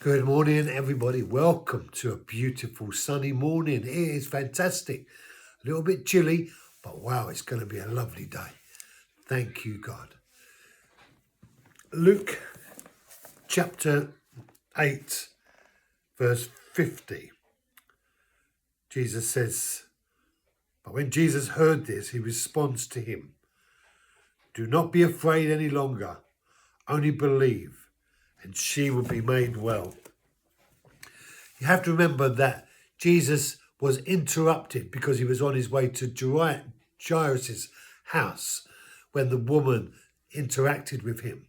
Good morning, everybody. Welcome to a beautiful sunny morning. It is fantastic. A little bit chilly, but wow, it's going to be a lovely day. Thank you, God. Luke chapter 8, verse 50. Jesus says, but when Jesus heard this, he responds to him, "Do not be afraid any longer, only believe, and she will be made well." You have to remember that Jesus was interrupted because he was on his way to Jairus' house when the woman interacted with him.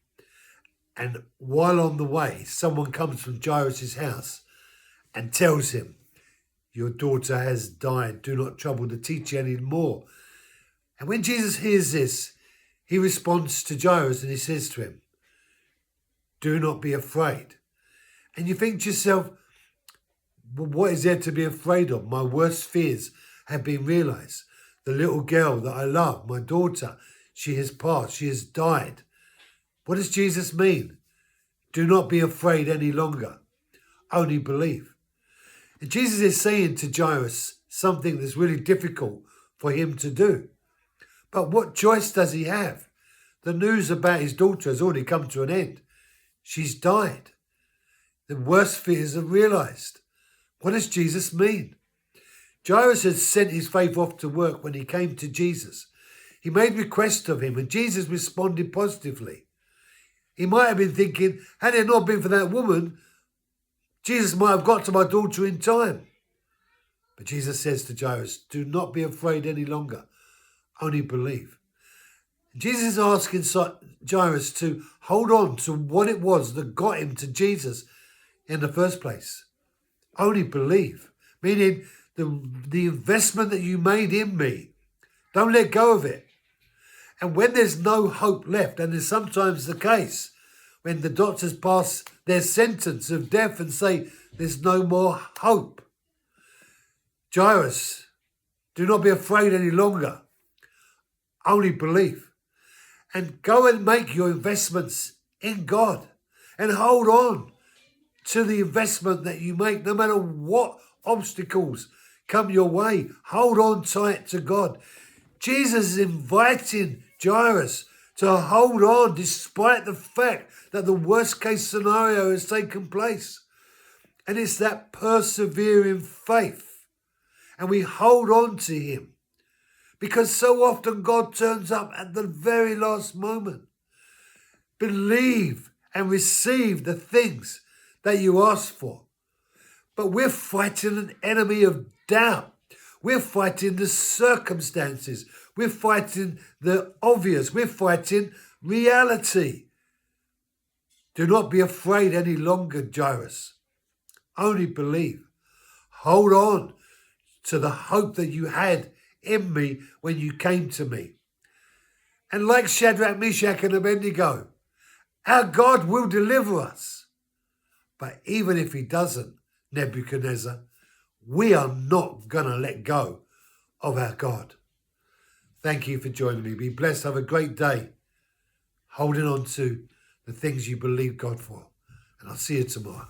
And while on the way, someone comes from Jairus' house and tells him, "Your daughter has died. Do not trouble the teacher anymore." And when Jesus hears this, he responds to Jairus and he says to him, "Do not be afraid." And you think to yourself, well, what is there to be afraid of? My worst fears have been realized. The little girl that I love, my daughter, she has passed, she has died. What does Jesus mean? Do not be afraid any longer. Only believe. And Jesus is saying to Jairus something that's really difficult for him to do. But what choice does he have? The news about his daughter has already come to an end. She's died. The worst fears are realized. What does Jesus mean? Jairus had sent his faith off to work when he came to Jesus. He made request of him and Jesus responded positively. He might have been thinking, had it not been for that woman, Jesus might have got to my daughter in time. But Jesus says to Jairus, "Do not be afraid any longer, only believe." Jesus is asking Jairus to hold on to what it was that got him to Jesus in the first place. Only believe, meaning the investment that you made in me, don't let go of it. And when there's no hope left, and it's sometimes the case, when the doctors pass their sentence of death and say there's no more hope, Jairus, do not be afraid any longer. Only believe. And go and make your investments in God and hold on to the investment that you make, no matter what obstacles come your way. Hold on tight to God. Jesus is inviting Jairus to hold on despite the fact that the worst case scenario has taken place. And it's that persevering faith. And we hold on to him. Because so often God turns up at the very last moment. Believe and receive the things that you ask for. But we're fighting an enemy of doubt. We're fighting the circumstances. We're fighting the obvious. We're fighting reality. Do not be afraid any longer, Jairus. Only believe. Hold on to the hope that you had in me when you came to me. And like Shadrach, Meshach, and Abednego, our God will deliver us. But even if he doesn't, Nebuchadnezzar, we are not going to let go of our God. Thank you for joining me. Be blessed. Have a great day. Holding on to the things you believe God for. And I'll see you tomorrow.